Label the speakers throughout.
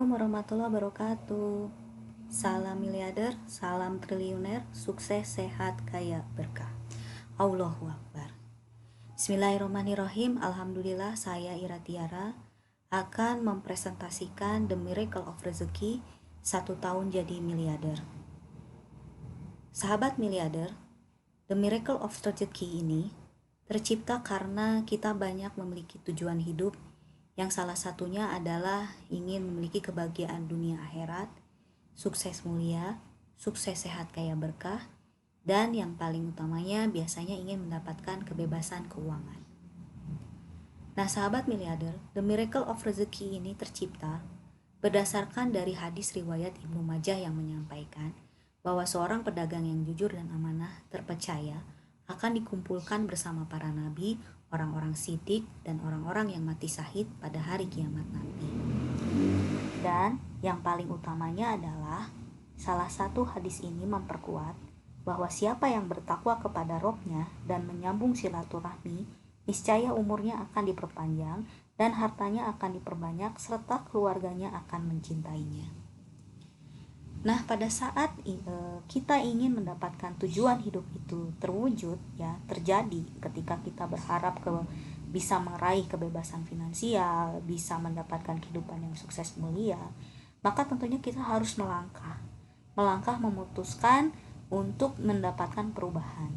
Speaker 1: Warahmatullahi wabarakatuh. Salam miliarder, salam triliuner, sukses, sehat, kaya, berkah. Allahu Akbar. Bismillahirrahmanirrahim. Alhamdulillah, saya Ira Tiara akan mempresentasikan The Miracle of Rezeki 1 tahun jadi miliarder. Sahabat miliarder, The Miracle of Rezeki ini tercipta karena kita banyak memiliki tujuan hidup, yang salah satunya adalah ingin memiliki kebahagiaan dunia akhirat, sukses mulia, sukses sehat kaya berkah, dan yang paling utamanya biasanya ingin mendapatkan kebebasan keuangan. Nah sahabat miliarder, The Miracle of Rezeki ini tercipta berdasarkan dari hadis riwayat Ibnu Majah yang menyampaikan bahwa seorang pedagang yang jujur dan amanah terpercaya akan dikumpulkan bersama para nabi, orang-orang sidik, dan orang-orang yang mati syahid pada hari kiamat nanti. Dan yang paling utamanya adalah salah satu hadis ini memperkuat bahwa siapa yang bertakwa kepada Robnya dan menyambung silaturahmi, niscaya umurnya akan diperpanjang dan hartanya akan diperbanyak serta keluarganya akan mencintainya. Nah, pada saat kita ingin mendapatkan tujuan hidup itu terwujud, ya terjadi ketika kita berharap bisa meraih kebebasan finansial, bisa mendapatkan kehidupan yang sukses mulia, maka tentunya kita harus melangkah memutuskan untuk mendapatkan perubahan.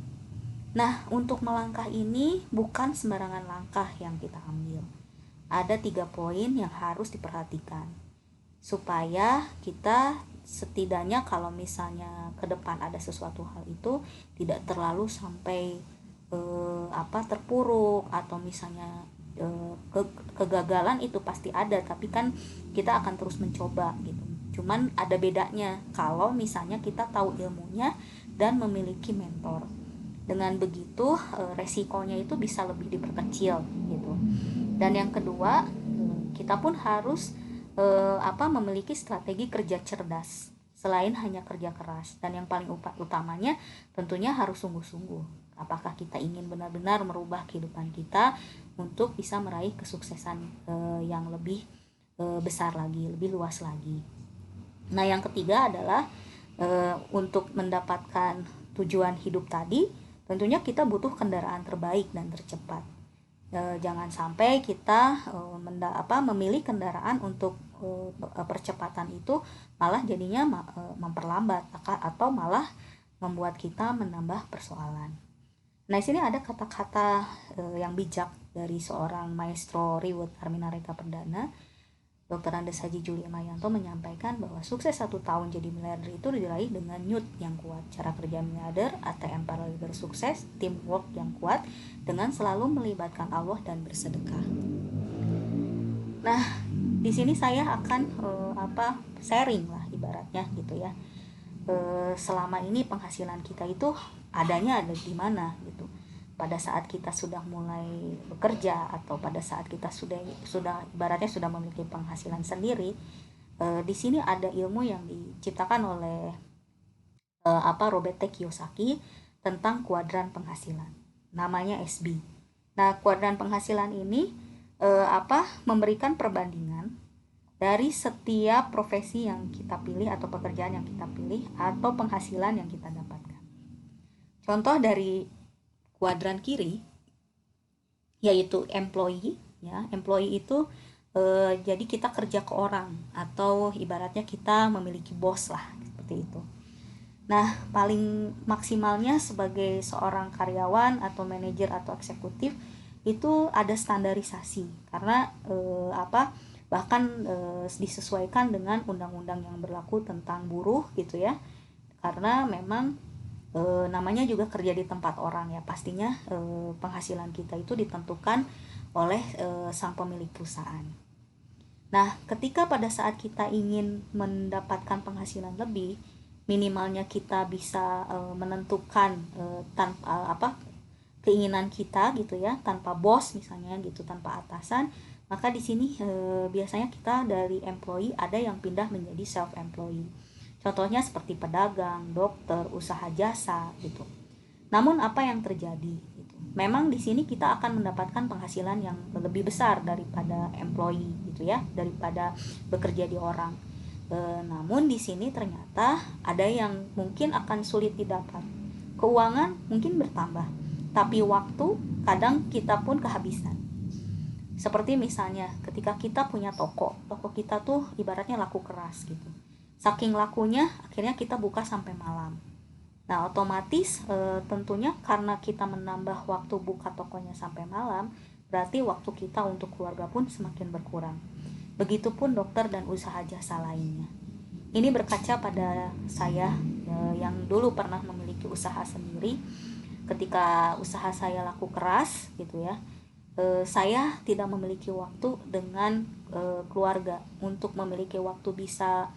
Speaker 1: Nah, untuk melangkah ini bukan sembarangan langkah yang kita ambil. Ada 3 poin yang harus diperhatikan supaya kita setidaknya kalau misalnya ke depan ada sesuatu hal itu tidak terlalu sampai terpuruk, atau misalnya kegagalan itu pasti ada, tapi kan kita akan terus mencoba gitu. Cuman ada bedanya kalau misalnya kita tahu ilmunya dan memiliki mentor. Dengan begitu resikonya itu bisa lebih diperkecil gitu. Dan yang kedua, kita pun harus memiliki strategi kerja cerdas selain hanya kerja keras. Dan yang paling utamanya tentunya harus sungguh-sungguh. Apakah kita ingin benar-benar merubah kehidupan kita untuk bisa meraih kesuksesan yang lebih besar lagi, lebih luas lagi. Nah, yang ketiga adalah untuk mendapatkan tujuan hidup tadi, tentunya kita butuh kendaraan terbaik dan tercepat. Jangan sampai kita memilih kendaraan untuk percepatan itu malah jadinya memperlambat atau malah membuat kita menambah persoalan. Nah, di sini ada kata-kata yang bijak dari seorang maestro Reward Arminareka Perdana, Dr. Andes Haji Juli Mayanto, menyampaikan bahwa sukses 1 tahun jadi miliarder itu diraih dengan NYUT yang kuat, cara kerja miliarder, ATM para leader sukses, teamwork yang kuat, dengan selalu melibatkan Allah dan bersedekah. Nah, di sini saya akan sharing lah ibaratnya gitu ya. Selama ini penghasilan kita itu adanya ada di mana gitu. Pada saat kita sudah mulai bekerja atau pada saat kita sudah ibaratnya sudah memiliki penghasilan sendiri, di sini ada ilmu yang diciptakan oleh Robert T. Kiyosaki tentang kuadran penghasilan. Namanya SB. Nah, kuadran penghasilan ini memberikan perbandingan dari setiap profesi yang kita pilih atau pekerjaan yang kita pilih atau penghasilan yang kita dapatkan. Contoh dari kuadran kiri yaitu employee, ya. Employee itu jadi kita kerja ke orang atau ibaratnya kita memiliki bos lah, seperti itu. Nah, paling maksimalnya sebagai seorang karyawan atau manajer atau eksekutif itu ada standarisasi karena bahkan disesuaikan dengan undang-undang yang berlaku tentang buruh gitu ya. Karena memang namanya juga kerja di tempat orang ya, pastinya penghasilan kita itu ditentukan oleh sang pemilik perusahaan. Nah, ketika pada saat kita ingin mendapatkan penghasilan lebih, minimalnya kita bisa menentukan keinginan kita gitu ya, tanpa bos misalnya gitu, tanpa atasan, maka di sini biasanya kita dari employee ada yang pindah menjadi self employee. Contohnya seperti pedagang, dokter, usaha jasa gitu. Namun apa yang terjadi gitu? memang di sini kita akan mendapatkan penghasilan yang lebih besar daripada employee gitu ya, daripada bekerja di orang. Namun di sini ternyata ada yang mungkin akan sulit didapat. Keuangan mungkin bertambah, tapi waktu kadang kita pun kehabisan. Seperti misalnya ketika kita punya toko kita tuh ibaratnya laku keras gitu. Saking lakunya akhirnya kita buka sampai malam. Nah, otomatis tentunya karena kita menambah waktu buka tokonya sampai malam, berarti waktu kita untuk keluarga pun semakin berkurang. Begitupun dokter dan usaha jasa lainnya. Ini berkaca pada saya yang dulu pernah memiliki usaha sendiri. Ketika usaha saya laku keras gitu ya, saya tidak memiliki waktu dengan keluarga untuk memiliki waktu bisa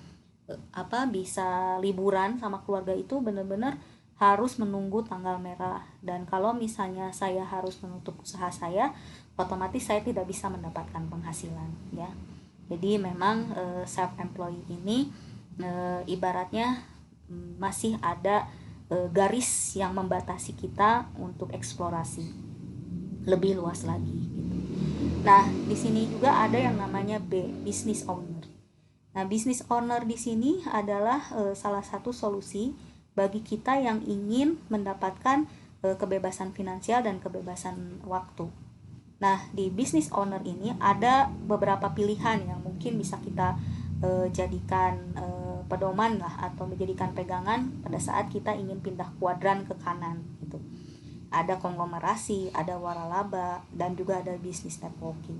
Speaker 1: bisa liburan sama keluarga. Itu benar-benar harus menunggu tanggal merah, dan kalau misalnya saya harus menutup usaha saya, otomatis saya tidak bisa mendapatkan penghasilan ya. Jadi memang self employed ini ibaratnya masih ada garis yang membatasi kita untuk eksplorasi lebih luas lagi gitu. Nah, di sini juga ada yang namanya B, business owner. Nah, business owner di sini adalah salah satu solusi bagi kita yang ingin mendapatkan kebebasan finansial dan kebebasan waktu. Nah, di business owner ini ada beberapa pilihan yang mungkin bisa kita jadikan pedoman lah, atau menjadikan pegangan pada saat kita ingin pindah kuadran ke kanan gitu. Ada konglomerasi, ada waralaba, dan juga ada bisnis networking.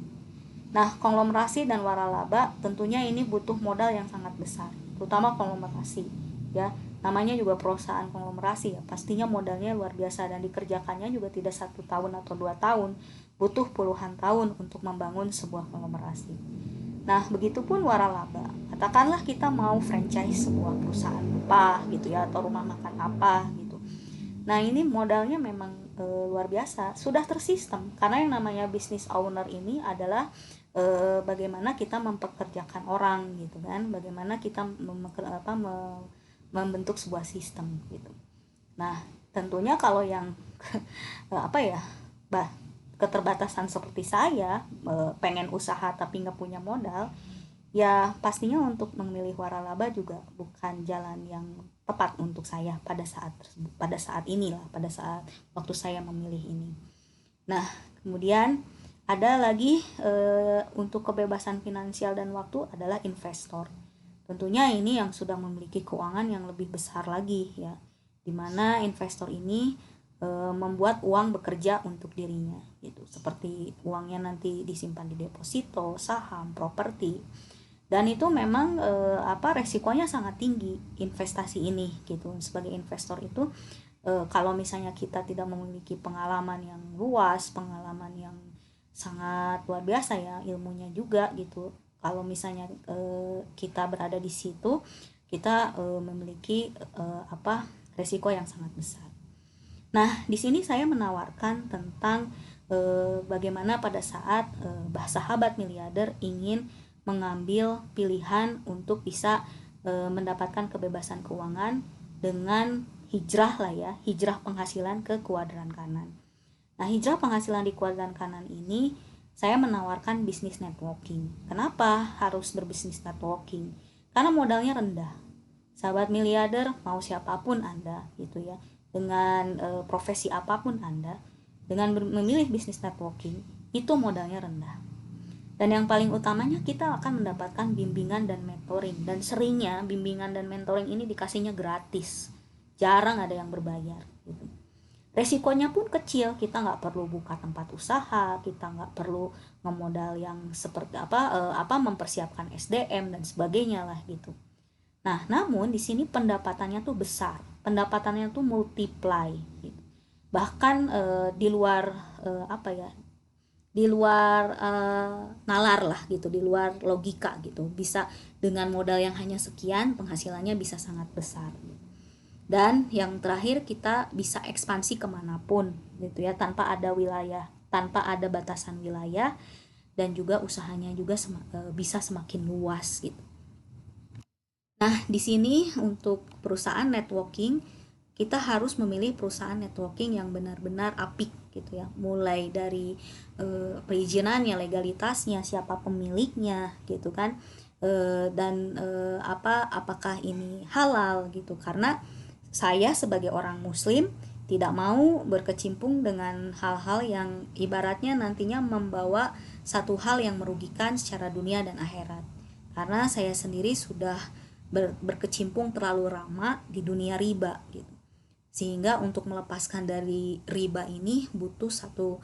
Speaker 1: Nah, konglomerasi dan waralaba tentunya ini butuh modal yang sangat besar, terutama konglomerasi ya. Namanya juga perusahaan konglomerasi ya, pastinya modalnya luar biasa, dan dikerjakannya juga tidak 1 tahun atau 2 tahun, butuh puluhan tahun untuk membangun sebuah konglomerasi. Nah, begitupun waralaba. Katakanlah kita mau franchise sebuah perusahaan apa gitu ya, atau rumah makan apa gitu. Nah, ini modalnya memang luar biasa, sudah tersistem, karena yang namanya business owner ini adalah bagaimana kita mempekerjakan orang gitu kan, bagaimana kita membentuk sebuah sistem gitu. Nah, tentunya kalau yang keterbatasan seperti saya, pengen usaha tapi nggak punya modal, ya pastinya untuk memilih waralaba juga bukan jalan yang tepat untuk saya pada saat tersebut, pada saat waktu saya memilih ini. Nah, kemudian ada lagi untuk kebebasan finansial dan waktu adalah investor. Tentunya ini yang sudah memiliki keuangan yang lebih besar lagi ya, dimana investor ini membuat uang bekerja untuk dirinya gitu, seperti uangnya nanti disimpan di deposito, saham, properti. Dan itu memang resikonya sangat tinggi investasi ini gitu. Sebagai investor itu kalau misalnya kita tidak memiliki pengalaman yang luas, pengalaman yang sangat luar biasa ya, ilmunya juga gitu, kalau misalnya kita berada di situ, kita memiliki resiko yang sangat besar. Nah, di sini saya menawarkan tentang bagaimana pada saat sahabat miliarder ingin mengambil pilihan untuk bisa mendapatkan kebebasan keuangan dengan hijrah lah ya, hijrah penghasilan ke kuadran kanan. Nah, hijrah penghasilan di kuadran kanan ini saya menawarkan bisnis networking. Kenapa harus berbisnis networking? Karena modalnya rendah. Sahabat miliarder, mau siapapun Anda gitu ya, dengan profesi apapun Anda, dengan memilih bisnis networking itu modalnya rendah. Dan yang paling utamanya kita akan mendapatkan bimbingan dan mentoring, dan seringnya bimbingan dan mentoring ini dikasihnya gratis, jarang ada yang berbayar gitu. Resikonya pun kecil, kita nggak perlu buka tempat usaha, kita nggak perlu ngemodal yang seperti mempersiapkan SDM dan sebagainya lah gitu. Nah, namun di sini pendapatannya tuh besar, pendapatannya tuh multiply gitu. Bahkan di luar di luar nalar lah gitu, di luar logika gitu, bisa dengan modal yang hanya sekian penghasilannya bisa sangat besar. Dan yang terakhir, kita bisa ekspansi kemanapun gitu ya, tanpa ada batasan wilayah, dan juga usahanya juga bisa semakin luas gitu. Nah, di sini untuk perusahaan networking kita harus memilih perusahaan networking yang benar-benar apik gitu ya, mulai dari perizinannya, legalitasnya, siapa pemiliknya gitu kan, dan apakah ini halal gitu. Karena saya sebagai orang muslim tidak mau berkecimpung dengan hal-hal yang ibaratnya nantinya membawa satu hal yang merugikan secara dunia dan akhirat. Karena saya sendiri sudah berkecimpung terlalu lama di dunia riba gitu. Sehingga untuk melepaskan dari riba ini butuh satu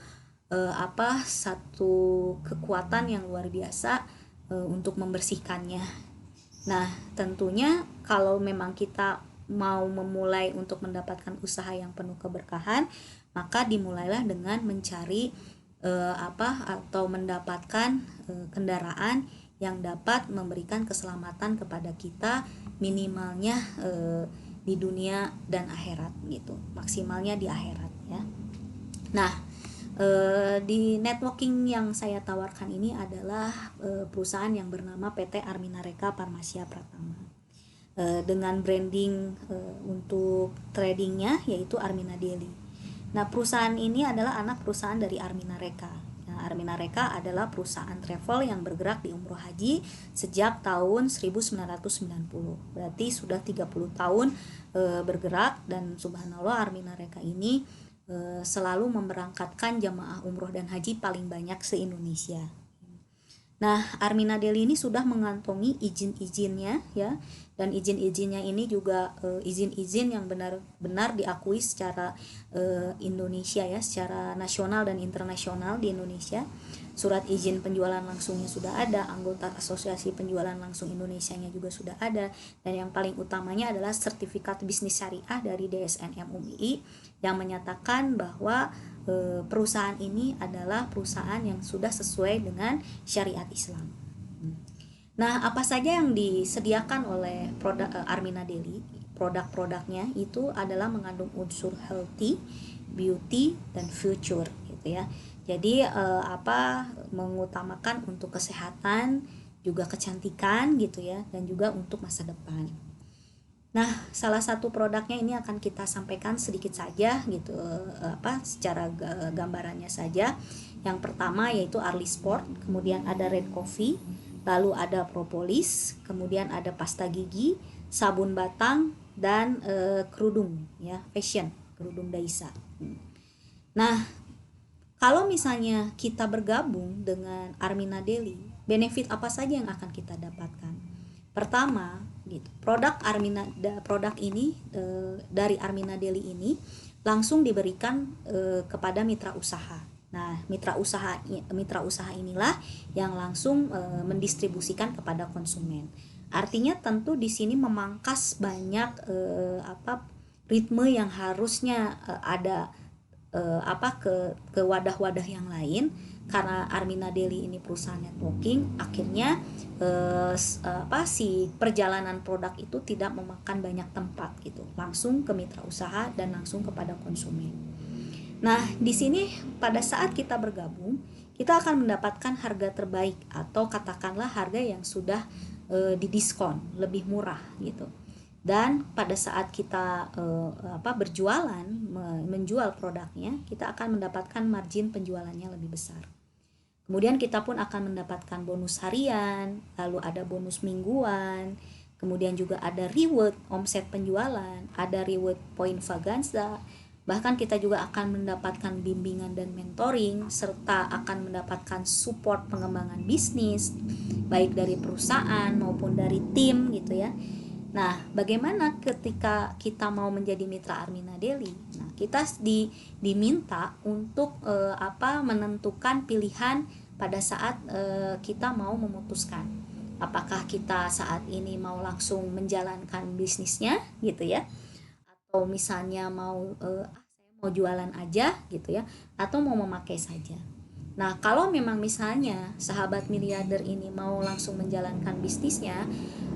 Speaker 1: kekuatan yang luar biasa untuk membersihkannya. Nah, tentunya kalau memang kita mau memulai untuk mendapatkan usaha yang penuh keberkahan, maka dimulailah dengan mencari atau mendapatkan kendaraan yang dapat memberikan keselamatan kepada kita, minimalnya di dunia dan akhirat gitu, maksimalnya di akhirat ya. Nah, di networking yang saya tawarkan ini adalah perusahaan yang bernama PT Arminareka Farmasia Pratama, dengan branding untuk tradingnya yaitu Armina Daily. Nah, perusahaan ini adalah anak perusahaan dari Arminareka. Nah, Arminareka adalah perusahaan travel yang bergerak di umroh haji sejak tahun 1990. Berarti sudah 30 tahun bergerak, dan subhanallah Arminareka ini selalu memberangkatkan jamaah umroh dan haji paling banyak se-Indonesia. Nah, Armina Daily ini sudah mengantongi izin-izinnya ya, dan izin-izinnya ini juga izin-izin yang benar-benar diakui secara Indonesia ya, secara nasional dan internasional di Indonesia. Surat izin penjualan langsungnya sudah ada, anggota asosiasi penjualan langsung Indonesianya juga sudah ada, dan yang paling utamanya adalah sertifikat bisnis syariah dari DSN MUI yang menyatakan bahwa perusahaan ini adalah perusahaan yang sudah sesuai dengan syariat Islam. Nah, apa saja yang disediakan oleh produk Armina Daily? Produk-produknya itu adalah mengandung unsur healthy, beauty, dan future gitu ya. Jadi mengutamakan untuk kesehatan, juga kecantikan gitu ya, dan juga untuk masa depan. Nah, salah satu produknya ini akan kita sampaikan sedikit saja gitu, secara gambarannya saja. Yang pertama yaitu Arli Sport, kemudian ada Red Coffee, lalu ada propolis, kemudian ada pasta gigi, sabun batang, dan kerudung ya, fashion, kerudung Daisa. Nah, kalau misalnya kita bergabung dengan Armina Daily, benefit apa saja yang akan kita dapatkan? Pertama, gitu, produk ini dari Armina Daily ini langsung diberikan kepada mitra usaha. Nah, mitra usaha inilah yang langsung mendistribusikan kepada konsumen. Artinya tentu di sini memangkas banyak ritme yang harusnya ada ke wadah-wadah yang lain, karena Armina Daily ini perusahaan networking. Akhirnya si perjalanan produk itu tidak memakan banyak tempat gitu, langsung ke mitra usaha dan langsung kepada konsumen. Nah, di sini pada saat kita bergabung, kita akan mendapatkan harga terbaik, atau katakanlah harga yang sudah didiskon lebih murah gitu. Dan pada saat kita berjualan, menjual produknya, kita akan mendapatkan margin penjualannya lebih besar. Kemudian kita pun akan mendapatkan bonus harian, lalu ada bonus mingguan, kemudian juga ada reward omset penjualan, ada reward poin Vaganza. Bahkan kita juga akan mendapatkan bimbingan dan mentoring, serta akan mendapatkan support pengembangan bisnis, baik dari perusahaan maupun dari tim gitu ya. Nah, bagaimana ketika kita mau menjadi mitra Armina Daily? Nah, kita diminta untuk menentukan pilihan pada saat kita mau memutuskan apakah kita saat ini mau langsung menjalankan bisnisnya gitu ya, atau misalnya saya mau jualan aja gitu ya, atau mau memakai saja. Nah, kalau memang misalnya sahabat miliarder ini mau langsung menjalankan bisnisnya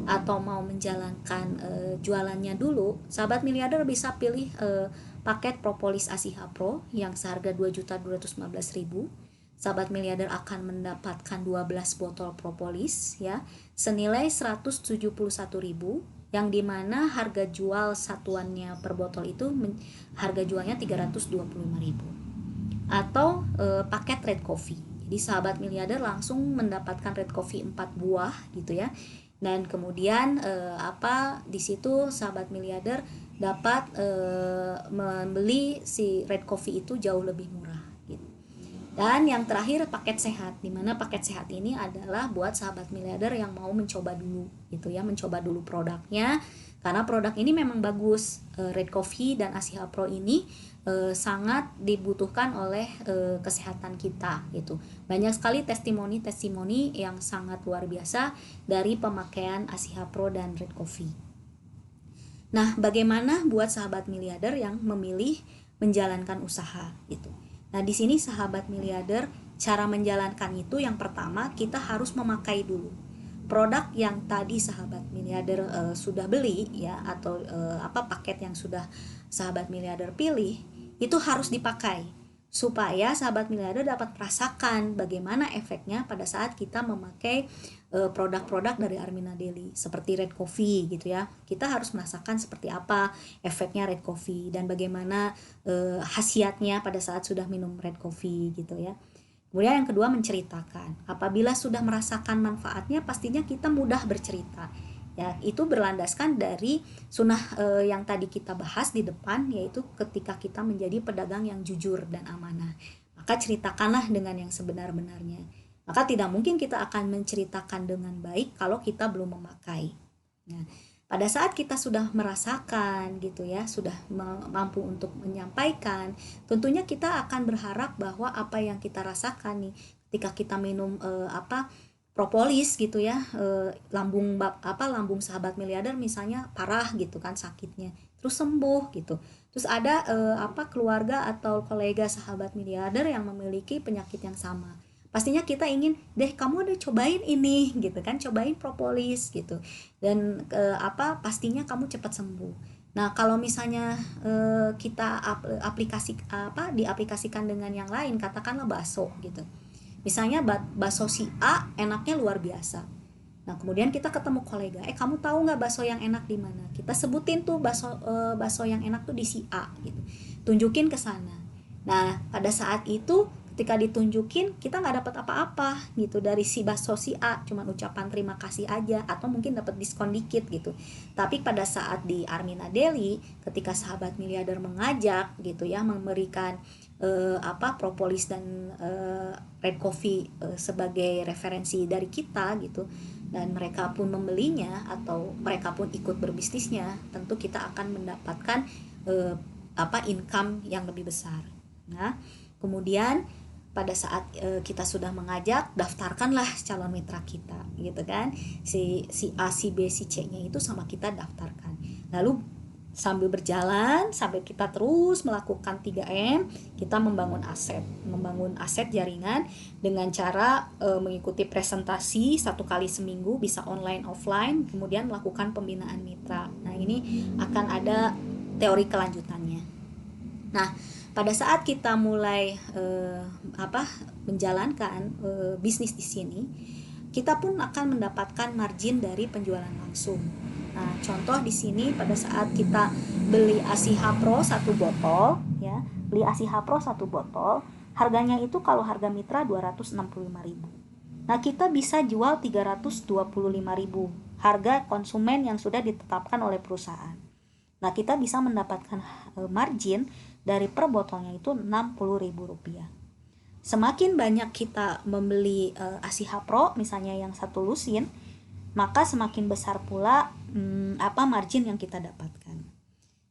Speaker 1: atau mau menjalankan jualannya dulu, sahabat miliarder bisa pilih paket propolis Asiha Pro yang seharga 2.215.000. Sahabat miliarder akan mendapatkan 12 botol propolis ya, senilai 171.000. yang dimana harga jual satuannya per botol itu harga jualnya 325.000. Atau paket red coffee. Jadi sahabat miliarder langsung mendapatkan red coffee 4 buah gitu ya. Dan kemudian di situ sahabat miliarder dapat membeli si red coffee itu jauh lebih murah gitu. Dan yang terakhir paket sehat, dimana paket sehat ini adalah buat sahabat miliarder yang mau mencoba dulu gitu ya, mencoba dulu produknya, karena produk ini memang bagus. Red Coffee dan Asiha Pro ini sangat dibutuhkan oleh kesehatan kita gitu. Banyak sekali testimoni-testimoni yang sangat luar biasa dari pemakaian Asiha Pro dan Red Coffee. Nah, bagaimana buat sahabat miliarder yang memilih menjalankan usaha gitu. Nah, di sini sahabat miliarder, cara menjalankan itu yang pertama kita harus memakai dulu produk yang tadi sahabat miliarder sudah beli ya, atau paket yang sudah sahabat miliarder pilih, itu harus dipakai supaya sahabat miliarder dapat merasakan bagaimana efeknya pada saat kita memakai produk-produk dari Armina Daily seperti Red Coffee gitu ya. Kita harus merasakan seperti apa efeknya Red Coffee dan bagaimana khasiatnya pada saat sudah minum Red Coffee gitu ya. Kemudian yang kedua, menceritakan. Apabila sudah merasakan manfaatnya, pastinya kita mudah bercerita. Ya, itu berlandaskan dari sunnah yang tadi kita bahas di depan, yaitu ketika kita menjadi pedagang yang jujur dan amanah. Maka ceritakanlah dengan yang sebenar-benarnya. Maka tidak mungkin kita akan menceritakan dengan baik kalau kita belum memakai. Nah, pada saat kita sudah merasakan gitu ya, sudah mampu untuk menyampaikan, tentunya kita akan berharap bahwa apa yang kita rasakan nih ketika kita minum propolis gitu ya, lambung sahabat miliarder misalnya parah gitu kan sakitnya, terus sembuh gitu. Terus ada keluarga atau kolega sahabat miliarder yang memiliki penyakit yang sama. Pastinya kita ingin deh kamu udah cobain ini gitu kan, cobain propolis gitu, dan pastinya kamu cepat sembuh. Nah, kalau misalnya kita diaplikasikan dengan yang lain, katakanlah bakso gitu. Misalnya bakso si A enaknya luar biasa. Nah, kemudian kita ketemu kolega, kamu tahu nggak bakso yang enak di mana? Kita sebutin tuh bakso yang enak tuh di si A gitu. Tunjukin ke sana. Nah, pada saat itu ketika ditunjukin kita nggak dapat apa-apa gitu dari si bakso si A, cuma ucapan terima kasih aja atau mungkin dapat diskon dikit gitu. Tapi pada saat di Armina Daily, ketika sahabat miliarder mengajak gitu ya, memberikan propolis dan Red Coffee sebagai referensi dari kita gitu, dan mereka pun membelinya atau mereka pun ikut berbisnisnya, tentu kita akan mendapatkan income yang lebih besar. Nah, kemudian pada saat kita sudah mengajak, daftarkanlah calon mitra kita gitu kan, si A, si B, si C-nya itu sama kita daftarkan. Lalu sambil berjalan, sampai kita terus melakukan 3M, kita membangun aset jaringan dengan cara mengikuti presentasi 1 kali seminggu, bisa online offline, kemudian melakukan pembinaan mitra. Nah, ini akan ada teori kelanjutannya. Nah, pada saat kita mulai menjalankan bisnis di sini, kita pun akan mendapatkan margin dari penjualan langsung. Nah, contoh di sini pada saat kita beli Asiha Pro 1 botol ya, beli Asiha Pro 1 botol, harganya itu kalau harga mitra 265.000. Nah, kita bisa jual 325.000, harga konsumen yang sudah ditetapkan oleh perusahaan. Nah, kita bisa mendapatkan margin dari per botolnya itu Rp60.000. Semakin banyak kita membeli Asiha Pro misalnya yang 1 lusin, maka semakin besar pula margin yang kita dapatkan.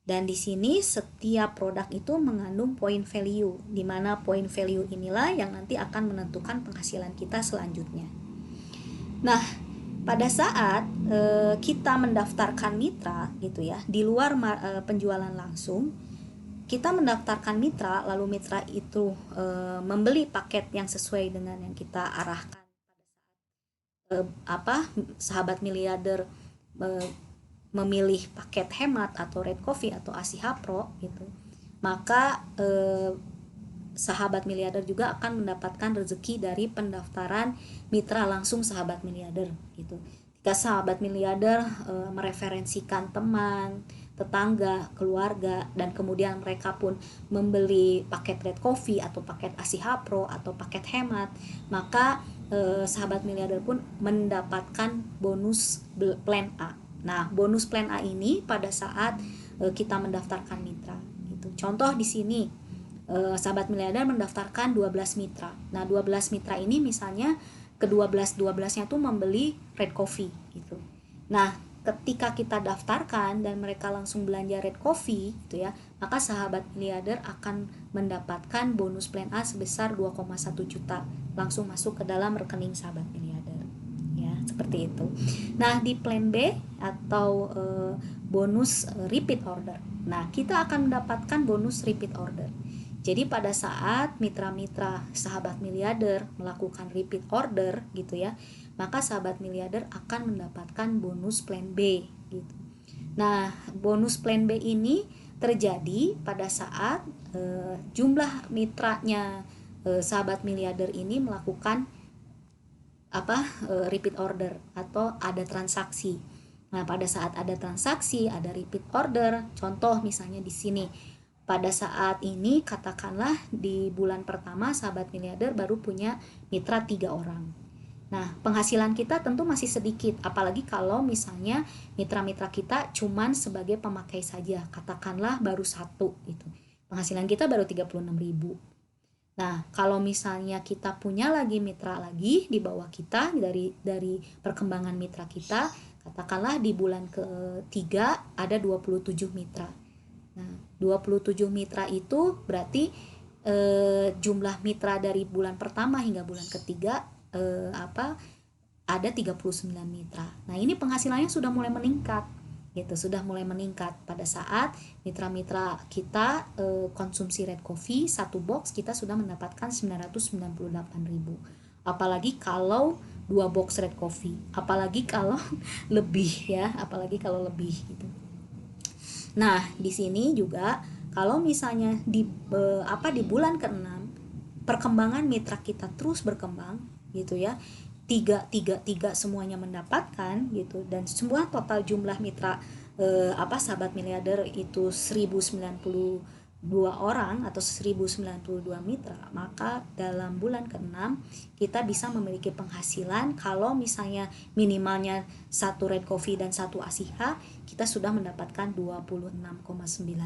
Speaker 1: Dan di sini setiap produk itu mengandung point value, di mana point value inilah yang nanti akan menentukan penghasilan kita selanjutnya. Nah, pada saat kita mendaftarkan mitra gitu ya, di luar penjualan langsung, kita mendaftarkan mitra, lalu mitra itu membeli paket yang sesuai dengan yang kita arahkan pada saat sahabat miliarder memilih paket hemat atau Red Coffee atau Asiha Pro gitu, maka sahabat miliarder juga akan mendapatkan rezeki dari pendaftaran mitra langsung sahabat miliarder gitu. Jika sahabat miliarder mereferensikan teman, tetangga, keluarga, dan kemudian mereka pun membeli paket Red Coffee atau paket ASIHA Pro atau paket hemat, maka sahabat miliarder pun mendapatkan bonus plan A. Nah, bonus plan A ini pada saat kita mendaftarkan mitra. Gitu. Contoh di sini, sahabat miliarder mendaftarkan 12 mitra. Nah, 12 mitra ini misalnya ke-12-12-nya tuh membeli Red Coffee gitu. Nah, ketika kita daftarkan dan mereka langsung belanja Red Coffee gitu ya, maka sahabat miliarder akan mendapatkan bonus plan A sebesar 2,1 juta langsung masuk ke dalam rekening sahabat miliarder. Ya, seperti itu. Nah, di plan B atau bonus repeat order. Nah, kita akan mendapatkan bonus repeat order. Jadi pada saat mitra-mitra sahabat miliarder melakukan repeat order gitu ya, maka sahabat miliarder akan mendapatkan bonus plan B gitu. Nah, bonus plan B ini terjadi pada saat jumlah mitranya sahabat miliarder ini melakukan repeat order atau ada transaksi. Nah, pada saat ada transaksi, ada repeat order. Contoh misalnya di sini, pada saat ini katakanlah di bulan pertama sahabat miliarder baru punya mitra 3 orang. Nah, penghasilan kita tentu masih sedikit, apalagi kalau misalnya mitra-mitra kita cuman sebagai pemakai saja, katakanlah baru 1 gitu. Penghasilan kita baru 36.000. Nah, kalau misalnya kita punya lagi mitra lagi di bawah kita dari perkembangan mitra kita, katakanlah di bulan ketiga ada 27 mitra. Nah, 27 mitra itu berarti jumlah mitra dari bulan pertama hingga bulan ketiga ada 39 mitra. Nah, ini penghasilannya sudah mulai meningkat. Gitu, sudah mulai meningkat pada saat mitra-mitra kita konsumsi Red Coffee, 1 box kita sudah mendapatkan 998.000. Apalagi kalau 2 box Red Coffee, apalagi kalau lebih ya, apalagi kalau lebih gitu. Nah, di sini juga kalau misalnya di bulan ke-6 perkembangan mitra kita terus berkembang gitu ya. Tiga semuanya mendapatkan gitu, dan semua total jumlah mitra sahabat miliarder itu 1092 orang atau 1092 mitra, maka dalam bulan ke-6 kita bisa memiliki penghasilan kalau misalnya minimalnya 1 Red Coffee dan 1 ASIHA, kita sudah mendapatkan 26,9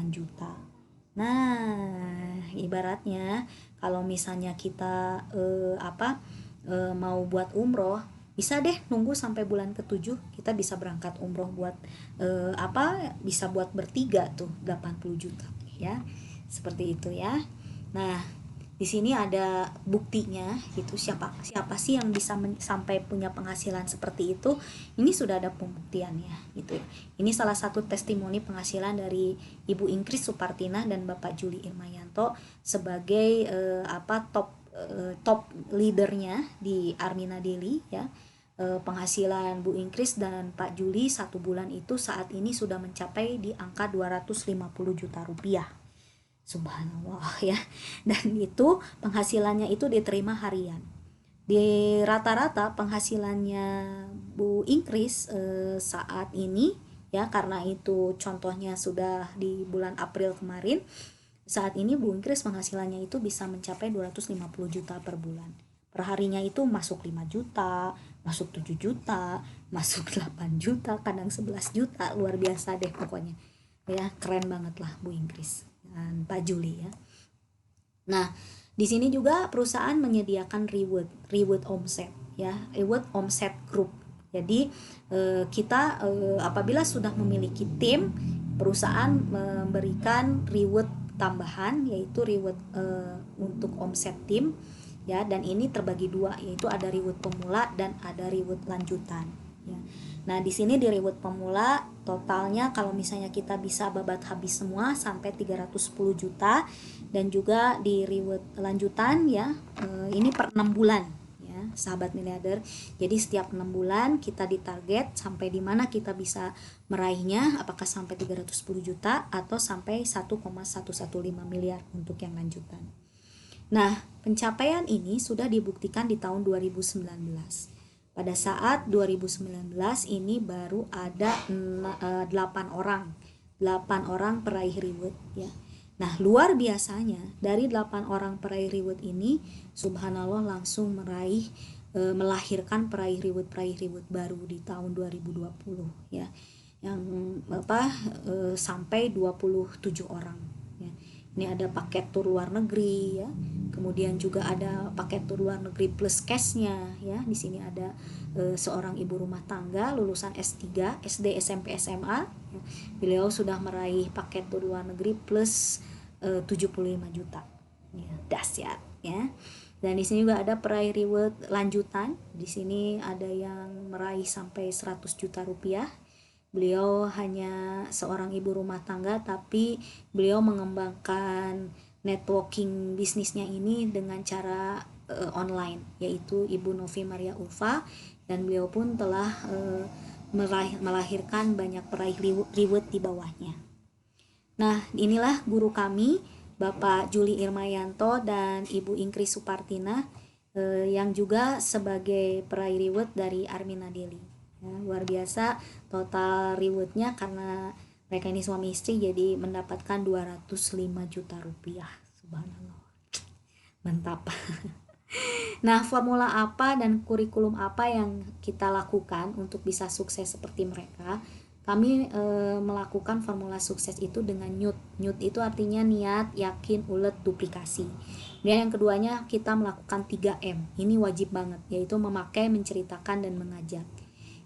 Speaker 1: juta. Nah, ibaratnya kalau misalnya kita mau buat umroh, bisa deh nunggu sampai bulan ke-7, kita bisa berangkat umroh buat bisa buat bertiga tuh 80 juta ya. Seperti itu ya. Nah, di sini ada buktinya gitu, siapa sih yang bisa sampai punya penghasilan seperti itu. Ini sudah ada pembuktiannya gitu ya. Ini salah satu testimoni penghasilan dari Ibu Ingkris Supartina dan Bapak Juli Irmayanto sebagai top leadernya di Armina Daily ya. Penghasilan Bu Ingkris dan Pak Juli 1 bulan itu saat ini sudah mencapai di angka 250 juta rupiah. Subhanallah ya. Dan itu penghasilannya itu diterima harian. Di rata-rata penghasilannya Bu Ingkris saat ini ya, karena itu contohnya sudah di bulan April kemarin, saat ini Bu Ingkris penghasilannya itu bisa mencapai 250 juta per bulan. Perharinya itu masuk 5 juta, masuk 7 juta, masuk 8 juta, kadang 11 juta, luar biasa deh pokoknya. Ya, keren banget lah Bu Ingkris dan Pak Juli ya. Nah, di sini juga perusahaan menyediakan reward omset ya, reward omset group. Jadi kita apabila sudah memiliki tim, perusahaan memberikan reward tambahan, yaitu reward untuk omset tim ya, dan ini terbagi 2, yaitu ada reward pemula dan ada reward lanjutan ya. Nah, di sini di reward pemula totalnya kalau misalnya kita bisa babat habis semua sampai 310 juta, dan juga di reward lanjutan ya ini per 6 bulan ya sahabat miliarder. Jadi setiap 6 bulan kita ditarget sampai di mana kita bisa meraihnya, apakah sampai 310 juta atau sampai 1,115 miliar untuk yang lanjutan. Nah, pencapaian ini sudah dibuktikan di tahun 2019. Pada saat 2019 ini baru ada 8 orang peraih reward ya. Nah, luar biasanya dari 8 orang peraih reward ini subhanallah langsung melahirkan peraih reward baru di tahun 2020 ya. Yang sampai 27 orang ya. Ini ada paket tur luar negeri ya. Kemudian juga ada paket tur luar negeri plus cashnya ya. Di sini ada seorang ibu rumah tangga lulusan S3, SD, SMP, SMA. Beliau sudah meraih paket tur luar negeri plus 75 juta. Ya, dahsyat ya. Dan di sini juga ada peraih reward lanjutan. Di sini ada yang meraih sampai 100 juta rupiah. Beliau hanya seorang ibu rumah tangga, tapi beliau mengembangkan networking bisnisnya ini dengan cara online, yaitu Ibu Novi Maria Ulfa, dan beliau pun telah melahirkan banyak peraih reward di bawahnya. Nah, inilah guru kami, Bapak Juli Irmayanto dan Ibu Ingkri Supartina, yang juga sebagai peraih reward dari Armina Deli. Ya, luar biasa total rewardnya karena mereka ini suami istri jadi mendapatkan 205 juta rupiah. Subhanallah, mantap. Nah, formula apa dan kurikulum apa yang kita lakukan untuk bisa sukses seperti mereka? Kami melakukan formula sukses itu dengan NYUT. NYUT itu artinya niat, yakin, ulet, duplikasi. Dan yang keduanya kita melakukan 3M. Ini wajib banget, yaitu memakai, menceritakan, dan mengajak.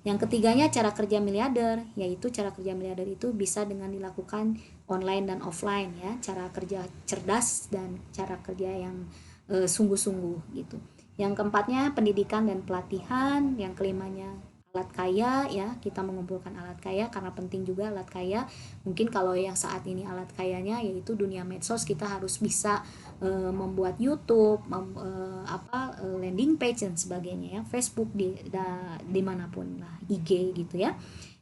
Speaker 1: Yang ketiganya cara kerja miliarder, yaitu cara kerja miliarder itu bisa dengan dilakukan online dan offline ya, cara kerja cerdas dan cara kerja yang sungguh-sungguh gitu. Yang keempatnya pendidikan dan pelatihan, yang kelimanya alat kaya ya, kita mengumpulkan alat kaya karena penting juga alat kaya. Mungkin kalau yang saat ini alat kayanya yaitu dunia medsos, kita harus bisa membuat YouTube, landing page dan sebagainya ya, Facebook dimanapun lah, IG gitu ya.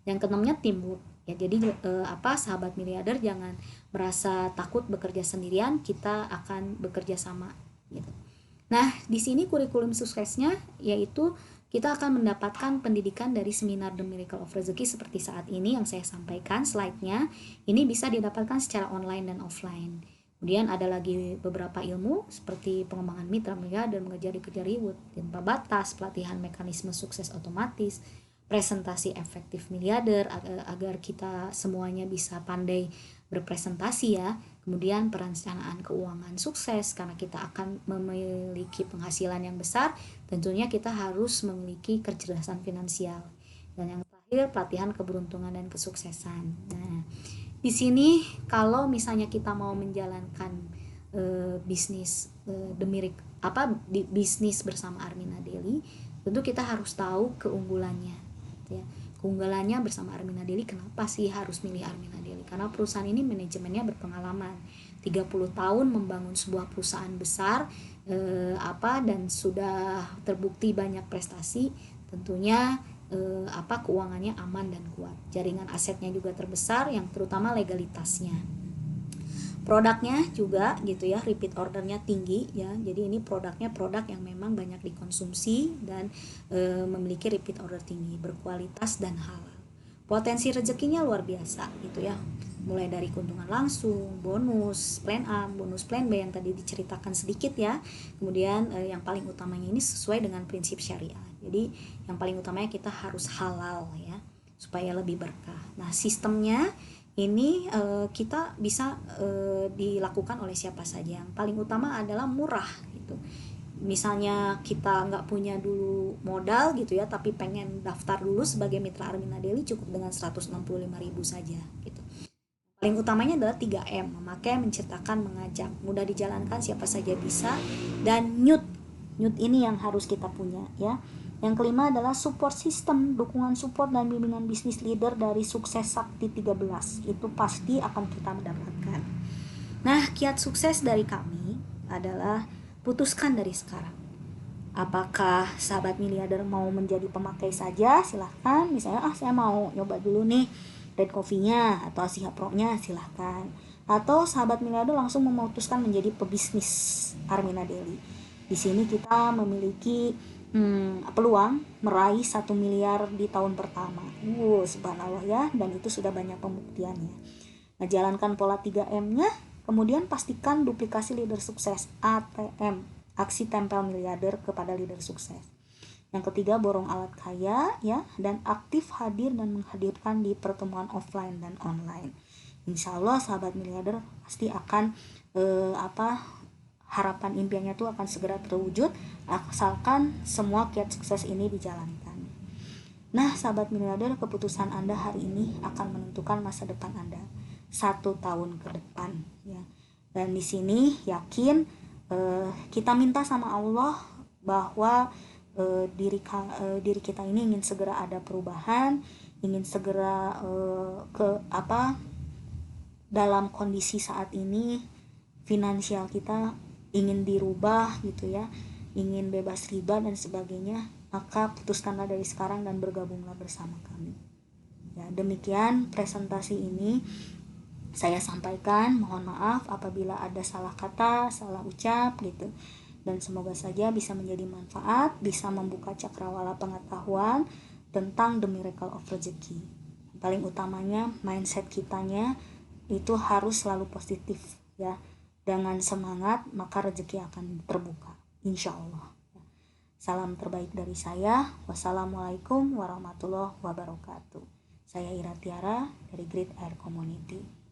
Speaker 1: Yang keenamnya teamwork ya, jadi sahabat miliarder jangan merasa takut bekerja sendirian, kita akan bekerja sama gitu. Nah, di sini kurikulum suksesnya yaitu kita akan mendapatkan pendidikan dari seminar The Miracle of Rezeki seperti saat ini yang saya sampaikan slide-nya. Ini bisa didapatkan secara online dan offline. Kemudian ada lagi beberapa ilmu seperti pengembangan mitra miliarder, mengejar dikejar reward tanpa batas, pelatihan mekanisme sukses otomatis, presentasi efektif miliarder agar kita semuanya bisa pandai berpresentasi ya. Kemudian perencanaan keuangan sukses karena kita akan memiliki penghasilan yang besar, tentunya kita harus memiliki kecerdasan finansial. Dan yang terakhir pelatihan keberuntungan dan kesuksesan. Nah, di sini kalau misalnya kita mau menjalankan bisnis bisnis bersama Armina Deli, tentu kita harus tahu keunggulannya ya. Keunggulannya bersama Armina Deli, kenapa sih harus milih Armina Deli? Karena perusahaan ini manajemennya berpengalaman 30 tahun membangun sebuah perusahaan besar dan sudah terbukti banyak prestasi. Tentunya keuangannya aman dan kuat, jaringan asetnya juga terbesar, yang terutama legalitasnya. Produknya juga gitu ya, repeat ordernya tinggi ya. Jadi ini produknya produk yang memang banyak dikonsumsi dan memiliki repeat order tinggi, berkualitas dan halal. Potensi rezekinya luar biasa gitu ya. Mulai dari keuntungan langsung, bonus, plan A, bonus plan B yang tadi diceritakan sedikit ya. Kemudian yang paling utamanya ini sesuai dengan prinsip syariah. Jadi yang paling utamanya kita harus halal ya, supaya lebih berkah. Nah, sistemnya ini kita bisa dilakukan oleh siapa saja. Yang paling utama adalah murah gitu. Misalnya kita nggak punya dulu modal gitu ya, tapi pengen daftar dulu sebagai mitra Armina Deli, cukup dengan 165.000 saja gitu. Paling utamanya adalah 3M, memakai, menceritakan, mengajak, mudah dijalankan, siapa saja bisa, dan NYUT ini yang harus kita punya ya. Yang kelima adalah support system, dukungan support dan bimbingan bisnis leader dari Sukses Sakti 13. Itu pasti akan kita mendapatkan. Nah, kiat sukses dari kami adalah putuskan dari sekarang. Apakah sahabat miliarder mau menjadi pemakai saja? Silahkan. Misalnya, saya mau nyoba dulu nih Red Coffee-nya atau Asia Pro-nya, silahkan. Atau sahabat miliarder langsung memutuskan menjadi pebisnis Armina Deli. Di sini kita memiliki peluang meraih 1 miliar di tahun pertama. Subhanallah ya, dan itu sudah banyak pembuktiannya. Nah, jalankan pola 3M-nya, kemudian pastikan duplikasi leader sukses, ATM, aksi tempel miliarder kepada leader sukses. Yang ketiga, borong alat kaya ya, dan aktif hadir dan menghadirkan di pertemuan offline dan online. Insya Allah sahabat miliarder pasti akan harapan impiannya tuh akan segera terwujud asalkan semua kiat sukses ini dijalankan. Nah, sahabat miliarder, keputusan Anda hari ini akan menentukan masa depan Anda 1 tahun ke depan ya. Dan di sini yakin kita minta sama Allah bahwa diri kita ini ingin segera ada perubahan, ingin segera dalam kondisi saat ini finansial kita ingin dirubah gitu ya, ingin bebas riba dan sebagainya, maka putuskanlah dari sekarang dan bergabunglah bersama kami. Ya, demikian presentasi ini saya sampaikan. Mohon maaf apabila ada salah kata, salah ucap gitu. Dan semoga saja bisa menjadi manfaat, bisa membuka cakrawala pengetahuan tentang the miracle of rezeki. Paling utamanya mindset kitanya itu harus selalu positif ya. Dengan semangat maka rezeki akan terbuka, insya Allah. Salam terbaik dari saya. Wassalamualaikum warahmatullahi wabarakatuh. Saya Ira Tiara dari Great Air Community.